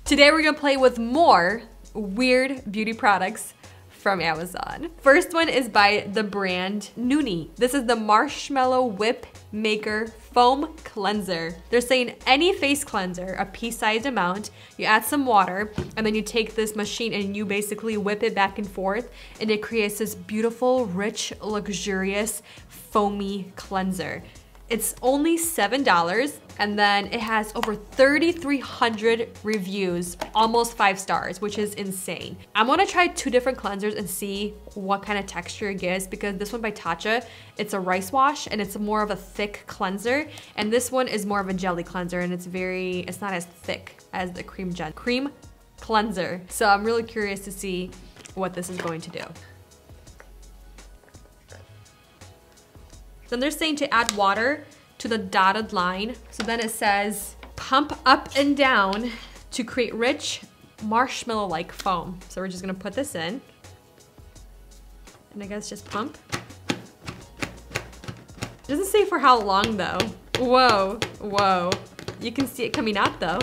Today we're gonna play with more weird beauty products from Amazon. First one is by the brand Noonie. This is the Marshmallow Whip Maker Foam Cleanser. They're saying any face cleanser, a pea-sized amount, you add some water, and then you take this machine and you basically whip it back and forth, and it creates this beautiful, rich, luxurious, foamy cleanser. It's only $7, and then it has over 3,300 reviews, almost 5 stars, which is insane. I'm gonna try 2 different cleansers and see what kind of texture it gives, because this one by Tatcha, it's a rice wash and it's more of a thick cleanser, and this one is more of a jelly cleanser, and it's not as thick as the cream cleanser. So I'm really curious to see what this is going to do. Then they're saying to add water to the dotted line. So then it says, pump up and down to create rich marshmallow-like foam. So we're just gonna put this in. And I guess just pump. It doesn't say for how long though. Whoa, whoa. You can see it coming out though.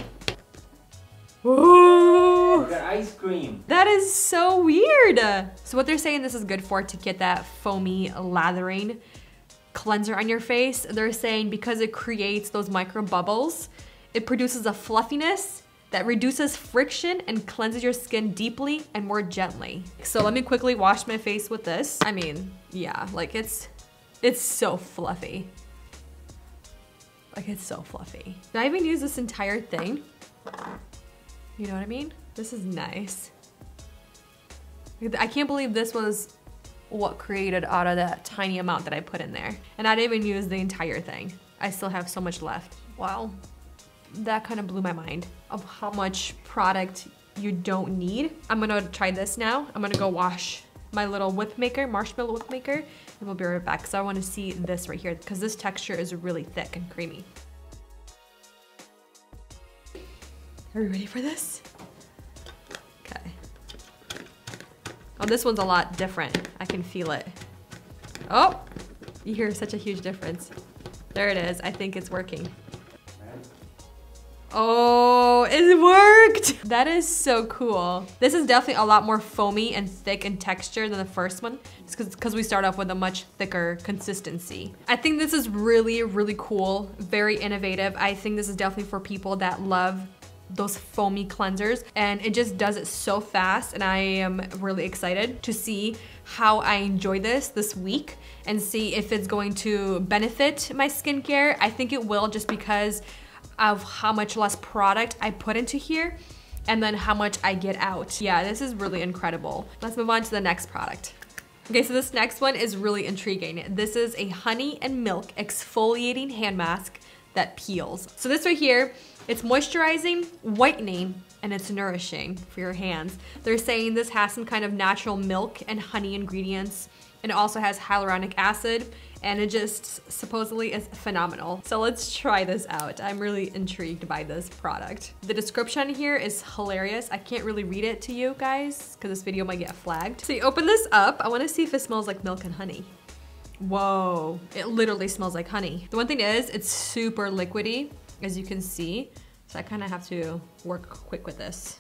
Whoa. Got ice cream. That is so weird. So what they're saying this is good for to get that foamy lathering cleanser on your face. They're saying because it creates those micro bubbles, it produces a fluffiness that reduces friction and cleanses your skin deeply and more gently. So let me quickly wash my face with this. I mean, yeah, like it's so fluffy. Like it's so fluffy. Did I even use this entire thing? You know what I mean? This is nice. I can't believe this was what created out of that tiny amount that I put in there. And I didn't even use the entire thing. I still have so much left. Wow, that kind of blew my mind of how much product you don't need. I'm gonna try this now. I'm gonna go wash my little whip maker, marshmallow whip maker, and we'll be right back because I wanna see this right here because this texture is really thick and creamy. Are you ready for this? Okay. Oh, this one's a lot different. I can feel it. Oh, you hear such a huge difference. There it is. I think it's working. Oh, it worked! That is so cool. This is definitely a lot more foamy and thick in texture than the first one, just because we start off with a much thicker consistency. I think this is really, really cool, very innovative. I think this is definitely for people that love those foamy cleansers, and it just does it so fast, and I am really excited to see how I enjoy this week and see if it's going to benefit my skincare. I think it will, just because of how much less product I put into here and then how much I get out. Yeah, this is really incredible. Let's move on to the next product. Okay, so this next one is really intriguing. This is a honey and milk exfoliating hand mask that peels. So this right here, it's moisturizing, whitening, and it's nourishing for your hands. They're saying this has some kind of natural milk and honey ingredients, and it also has hyaluronic acid, and it just supposedly is phenomenal. So let's try this out. I'm really intrigued by this product. The description here is hilarious. I can't really read it to you guys because this video might get flagged. So you open this up. I wanna see if it smells like milk and honey. Whoa, it literally smells like honey. The one thing is, it's super liquidy, as you can see. So I kind of have to work quick with this.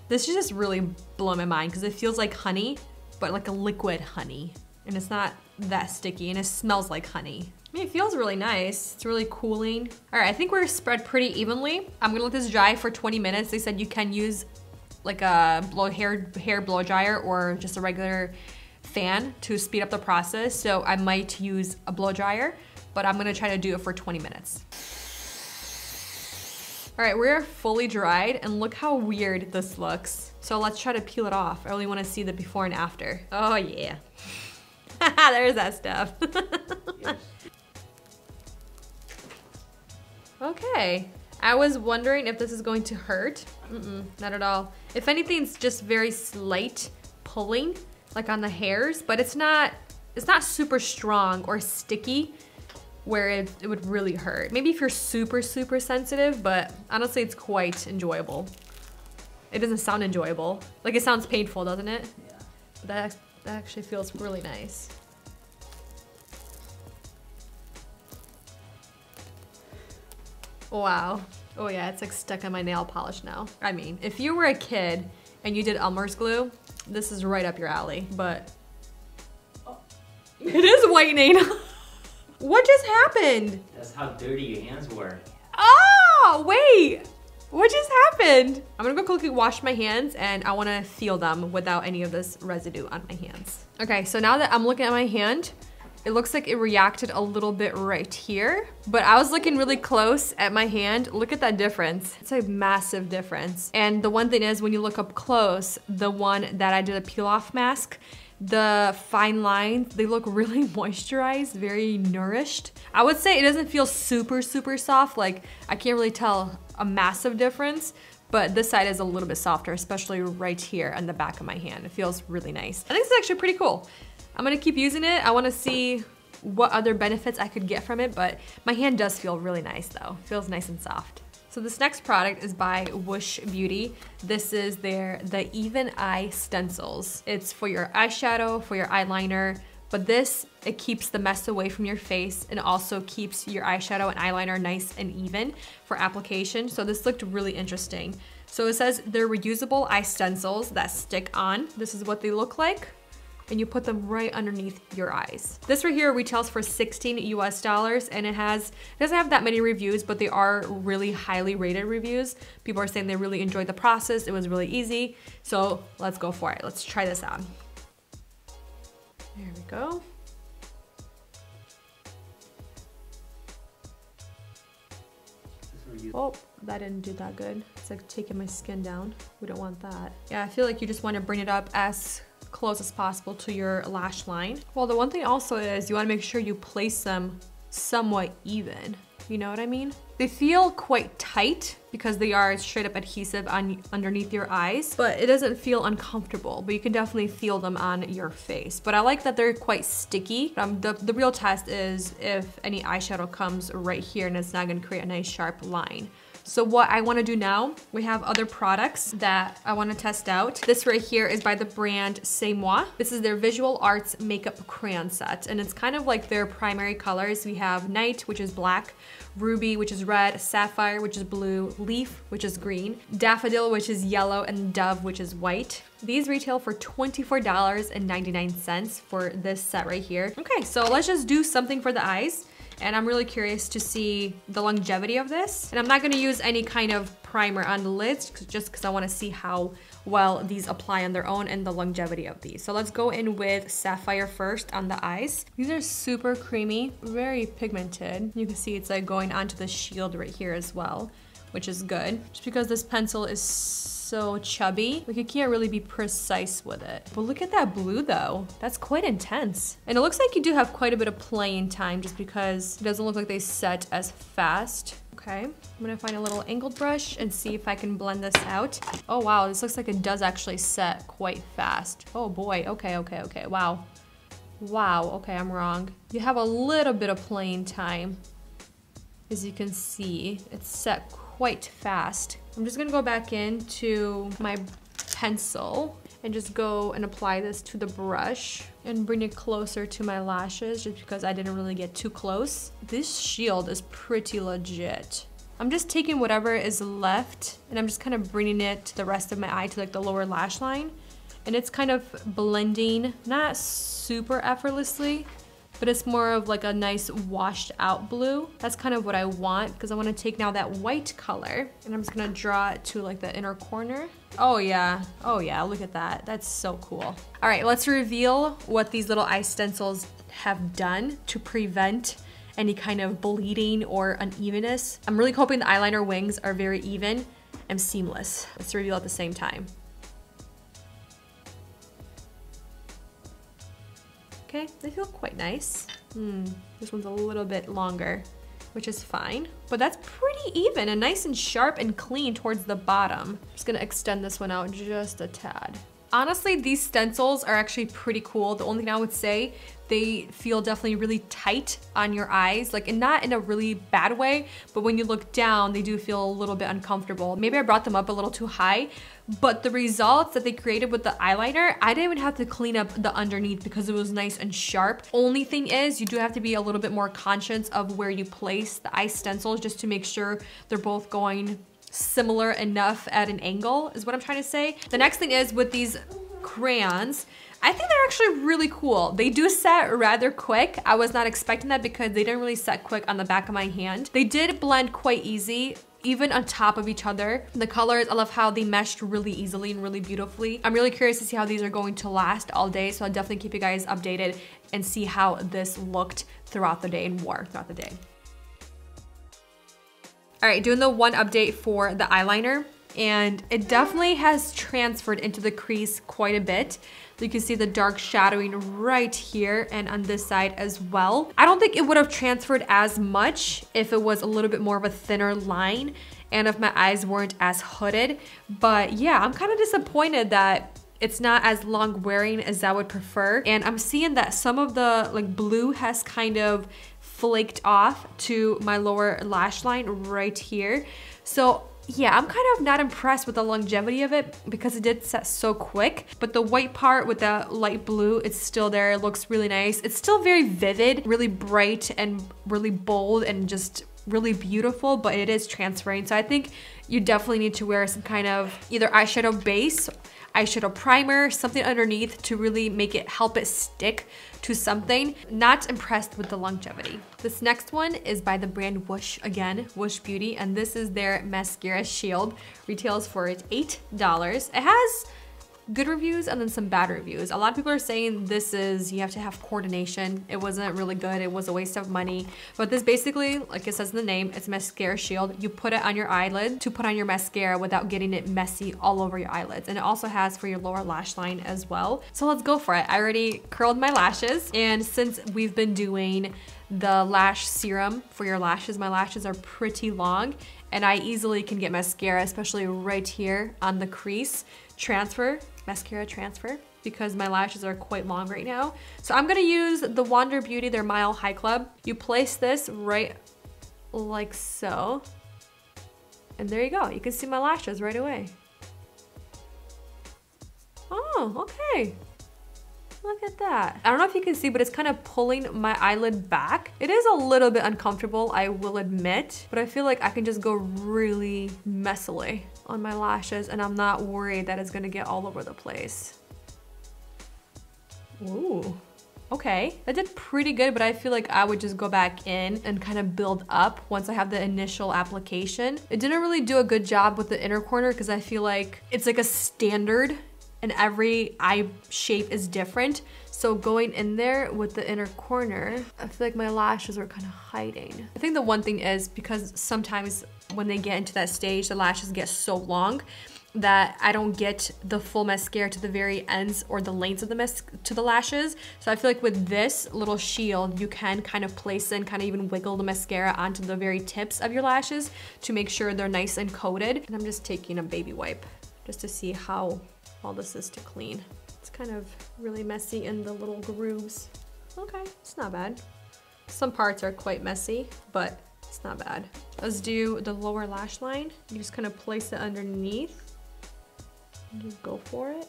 This is just really blowing my mind because it feels like honey, but like a liquid honey. And it's not that sticky, and it smells like honey. I mean, it feels really nice. It's really cooling. All right, I think we're spread pretty evenly. I'm gonna let this dry for 20 minutes. They said you can use like a hair blow dryer or just a regular fan to speed up the process. So I might use a blow dryer, but I'm gonna try to do it for 20 minutes. All right, we're fully dried, and look how weird this looks. So let's try to peel it off. I really wanna see the before and after. Oh yeah. There's that stuff. Yes. Okay, I was wondering if this is going to hurt. Not at all. If anything, it's just very slight pulling, like on the hairs, but it's not super strong or sticky where it would really hurt. Maybe if you're super, super sensitive, but honestly, it's quite enjoyable. It doesn't sound enjoyable. Like, it sounds painful, doesn't it? Yeah. But that actually feels really nice. Wow. Oh yeah, it's like stuck on my nail polish now. I mean, if you were a kid and you did Elmer's glue, this is right up your alley, but it is whitening. What just happened? That's how dirty your hands were. Oh, wait. What just happened? I'm gonna go quickly wash my hands and I wanna feel them without any of this residue on my hands. Okay, so now that I'm looking at my hand, it looks like it reacted a little bit right here, but I was looking really close at my hand. Look at that difference. It's a massive difference. And the one thing is, when you look up close, the one that I did a peel off mask, the fine lines, they look really moisturized, very nourished. I would say it doesn't feel super, super soft. Like, I can't really tell a massive difference, but this side is a little bit softer, especially right here on the back of my hand. It feels really nice. I think it's actually pretty cool. I'm gonna keep using it. I wanna see what other benefits I could get from it, but my hand does feel really nice though. It feels nice and soft. So this next product is by WUSH Beauty. This is the Even Eye Stencils. It's for your eyeshadow, for your eyeliner, but this, it keeps the mess away from your face and also keeps your eyeshadow and eyeliner nice and even for application. So this looked really interesting. So it says they're reusable eye stencils that stick on. This is what they look like. And you put them right underneath your eyes. This right here retails for $16 US, and it doesn't have that many reviews, but they are really highly rated reviews. People are saying they really enjoyed the process. It was really easy. So let's go for it. Let's try this out. There we go. Oh, that didn't do that good. It's like taking my skin down. We don't want that. Yeah, I feel like you just want to bring it up as close as possible to your lash line. Well, the one thing also is you want to make sure you place them somewhat even. You know what I mean? They feel quite tight because they are straight up adhesive underneath your eyes, but it doesn't feel uncomfortable, but you can definitely feel them on your face. But I like that they're quite sticky. The real test is if any eyeshadow comes right here and it's not gonna create a nice sharp line. So what I wanna do now, we have other products that I wanna test out. This right here is by the brand C'est Moi. This is their Visual Arts Makeup Crayon Set, and it's kind of like their primary colors. We have Night, which is black, Ruby, which is red, Sapphire, which is blue, Leaf, which is green, Daffodil, which is yellow, and Dove, which is white. These retail for $24.99 for this set right here. Okay, so let's just do something for the eyes. And I'm really curious to see the longevity of this. And I'm not gonna use any kind of primer on the lids just because I wanna see how well these apply on their own and the longevity of these. So let's go in with Sapphire first on the eyes. These are super creamy, very pigmented. You can see it's like going onto the shield right here as well, which is good. Just because this pencil is so chubby, like you can't really be precise with it. But look at that blue though. That's quite intense. And it looks like you do have quite a bit of playing time just because it doesn't look like they set as fast. Okay, I'm gonna find a little angled brush and see if I can blend this out. Oh wow, this looks like it does actually set quite fast. Oh boy, okay, wow. Wow, okay, I'm wrong. You have a little bit of playing time. As you can see, it's set quite fast. I'm just gonna go back into my pencil and just go and apply this to the brush and bring it closer to my lashes just because I didn't really get too close. This shield is pretty legit. I'm just taking whatever is left and I'm just kind of bringing it to the rest of my eye to like the lower lash line. And it's kind of blending, not super effortlessly, but it's more of like a nice washed out blue. That's kind of what I want because I want to take now that white color and I'm just gonna draw it to like the inner corner. Oh yeah, look at that. That's so cool. All right, let's reveal what these little eye stencils have done to prevent any kind of bleeding or unevenness. I'm really hoping the eyeliner wings are very even and seamless. Let's reveal at the same time. Okay, they feel quite nice. This one's a little bit longer, which is fine, but that's pretty even and nice and sharp and clean towards the bottom. I'm just gonna extend this one out just a tad. Honestly, these stencils are actually pretty cool. The only thing I would say, they feel definitely really tight on your eyes, like, and not in a really bad way, but when you look down, they do feel a little bit uncomfortable. Maybe I brought them up a little too high, but the results that they created with the eyeliner, I didn't even have to clean up the underneath because it was nice and sharp. Only thing is, you do have to be a little bit more conscious of where you place the eye stencils just to make sure they're both going similar enough at an angle, is what I'm trying to say. The next thing is with these crayons, I think they're actually really cool. They do set rather quick. I was not expecting that because they didn't really set quick on the back of my hand. They did blend quite easy, even on top of each other. The colors, I love how they meshed really easily and really beautifully. I'm really curious to see how these are going to last all day, so I'll definitely keep you guys updated and see how this looked throughout the day and wore throughout the day. All right, doing the one update for the eyeliner, and it definitely has transferred into the crease quite a bit. You can see the dark shadowing right here and on this side as well. I don't think it would have transferred as much if it was a little bit more of a thinner line and if my eyes weren't as hooded. But yeah, I'm kind of disappointed that it's not as long wearing as I would prefer. And I'm seeing that some of the like blue has kind of flaked off to my lower lash line right here. So yeah, I'm kind of not impressed with the longevity of it because it did set so quick, but the white part with the light blue, it's still there. It looks really nice. It's still very vivid, really bright and really bold and just really beautiful, but it is transferring. So I think you definitely need to wear some kind of either eyeshadow base, eyeshadow primer, something underneath to really make it, help it stick to something. Not impressed with the longevity. This next one is by the brand WUSH again, WUSH Beauty, and this is their Mascara Shield. Retails for $8. It has good reviews and then some bad reviews. A lot of people are saying this is, you have to have coordination. It wasn't really good. It was a waste of money. But this basically, like it says in the name, it's Mascara Shield. You put it on your eyelid to put on your mascara without getting it messy all over your eyelids. And it also has for your lower lash line as well. So let's go for it. I already curled my lashes. And since we've been doing the lash serum for your lashes, my lashes are pretty long and I easily can get mascara, especially right here on the crease, mascara transfer, because my lashes are quite long right now. So I'm gonna use the WUSH Beauty, their Mile High Club. You place this right like so, and there you go. You can see my lashes right away. Oh, okay. Look at that. I don't know if you can see, but it's kind of pulling my eyelid back. It is a little bit uncomfortable, I will admit, but I feel like I can just go really messily on my lashes and I'm not worried that it's gonna get all over the place. Ooh, okay. That did pretty good, but I feel like I would just go back in and kind of build up once I have the initial application. It didn't really do a good job with the inner corner because I feel like it's like a standard and every eye shape is different. So going in there with the inner corner, I feel like my lashes are kind of hiding. I think the one thing is because sometimes when they get into that stage, the lashes get so long that I don't get the full mascara to the very ends or the lengths of the lashes. So I feel like with this little shield, you can kind of place in, kind of even wiggle the mascara onto the very tips of your lashes to make sure they're nice and coated. And I'm just taking a baby wipe just to see how all this is to clean. It's kind of really messy in the little grooves. Okay, it's not bad. Some parts are quite messy, but it's not bad. Let's do the lower lash line. You just kind of place it underneath and just go for it.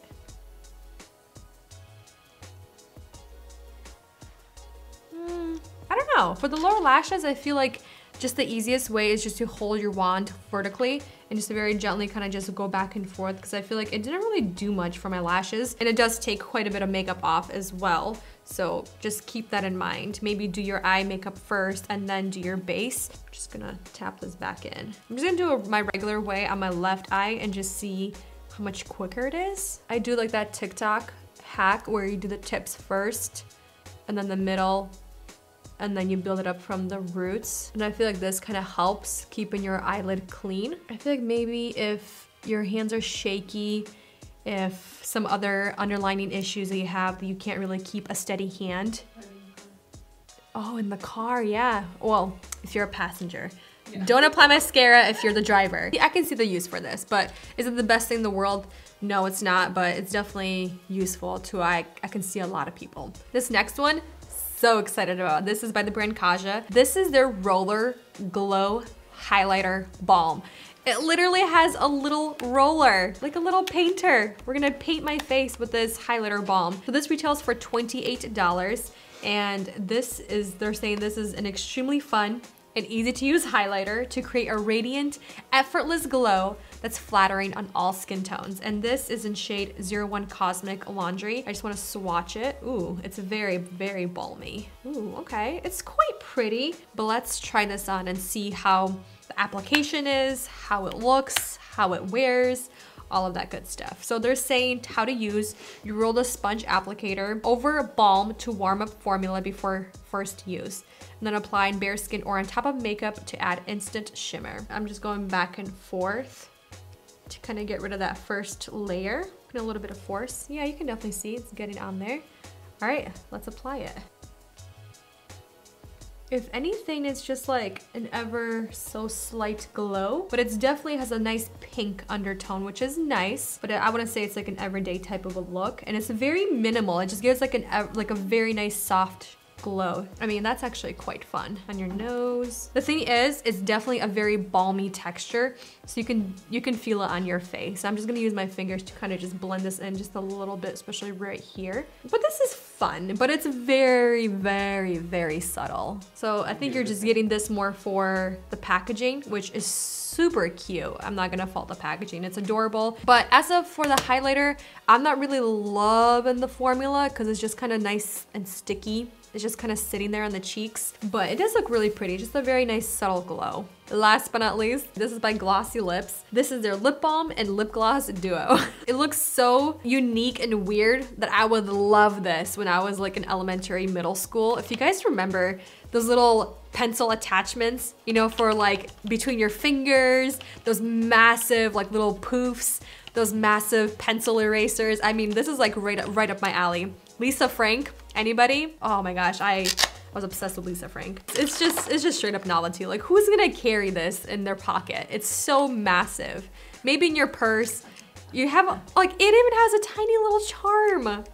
I don't know. For the lower lashes, I feel like just the easiest way is just to hold your wand vertically and just very gently kind of just go back and forth, because I feel like it didn't really do much for my lashes and it does take quite a bit of makeup off as well. So just keep that in mind. Maybe do your eye makeup first and then do your base. I'm just gonna tap this back in. I'm just gonna do my regular way on my left eye and just see how much quicker it is. I do like that TikTok hack where you do the tips first and then the middle, and then you build it up from the roots. And I feel like this kind of helps keeping your eyelid clean. I feel like maybe if your hands are shaky, if some other underlying issues that you have that you can't really keep a steady hand. Oh, in the car, yeah. Well, if you're a passenger. Yeah. Don't apply mascara if you're the driver. I can see the use for this, but is it the best thing in the world? No, it's not, but it's definitely useful to, I can see a lot of people. This next one, so excited about. This is by the brand Kaja. This is their Roller Glow Highlighter Balm. It literally has a little roller, like a little painter. We're gonna paint my face with this highlighter balm. So this retails for $28, and this is, they're saying this is an extremely fun and easy to use highlighter to create a radiant, effortless glow that's flattering on all skin tones. And this is in shade 01 Cosmic Laundry. I just wanna swatch it. Ooh, it's very, very balmy. Ooh, okay, it's quite pretty, but let's try this on and see how the application is, how it looks, how it wears, all of that good stuff. So they're saying how to use, you roll the sponge applicator over a balm to warm up formula before first use, and then apply in bare skin or on top of makeup to add instant shimmer. I'm just going back and forth to kind of get rid of that first layer. Put a little bit of force. Yeah, you can definitely see it's getting on there. All right, let's apply it. If anything, it's just like an ever so slight glow, but it definitely has a nice pink undertone, which is nice, but I wouldn't say it's like an everyday type of a look. And it's very minimal. It just gives like a very nice soft glow. I mean, that's actually quite fun. On your nose. The thing is, it's definitely a very balmy texture, so you can feel it on your face. I'm just gonna use my fingers to kind of just blend this in just a little bit, especially right here. But this is fun, but it's very, very, very subtle. So I think you're just getting this more for the packaging, which is super cute. I'm not gonna fault the packaging, it's adorable. But as of for the highlighter, I'm not really loving the formula because it's just kind of nice and sticky. It's just kind of sitting there on the cheeks, but it does look really pretty. Just a very nice subtle glow. Last but not least, this is by Glossy Lips. This is their lip balm and lip gloss duo. It looks so unique and weird that I would love this when I was like in elementary, middle school. If you guys remember those little pencil attachments, you know, for like between your fingers, those massive like little poofs, those massive pencil erasers. I mean, this is like right up my alley. Lisa Frank, anybody? Oh my gosh, I was obsessed with Lisa Frank. It's just straight up novelty. Like, who's gonna carry this in their pocket? It's so massive. Maybe in your purse. You have, like, it even has a tiny little charm.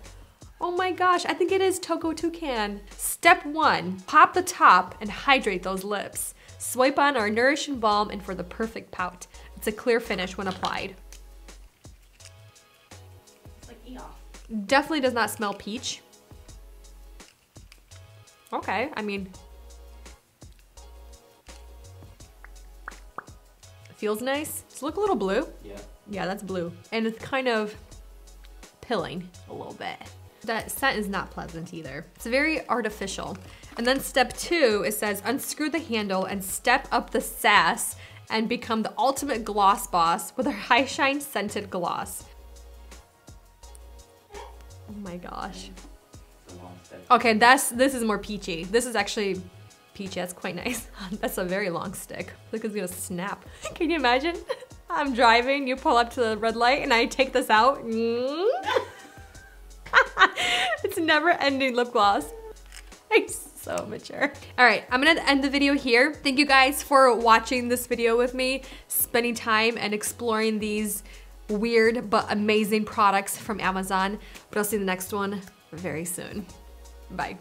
Oh my gosh, I think it is Toko Toucan. Step 1, pop the top and hydrate those lips. Swipe on our nourishing balm and for the perfect pout. It's a clear finish when applied. Definitely does not smell peach. Okay, I mean, feels nice. Does it look a little blue? Yeah. Yeah, that's blue. And it's kind of pilling a little bit. That scent is not pleasant either. It's very artificial. And then step 2, it says unscrew the handle and step up the sass and become the ultimate gloss boss with our high shine scented gloss. Oh my gosh. Okay, this is more peachy. This is actually peachy, that's quite nice. That's a very long stick. Look, it's gonna snap. Can you imagine? I'm driving, you pull up to the red light and I take this out. It's never ending lip gloss. It's so mature. All right, I'm gonna end the video here. Thank you guys for watching this video with me, spending time and exploring these weird but amazing products from Amazon. But I'll see you in the next one very soon. Bye.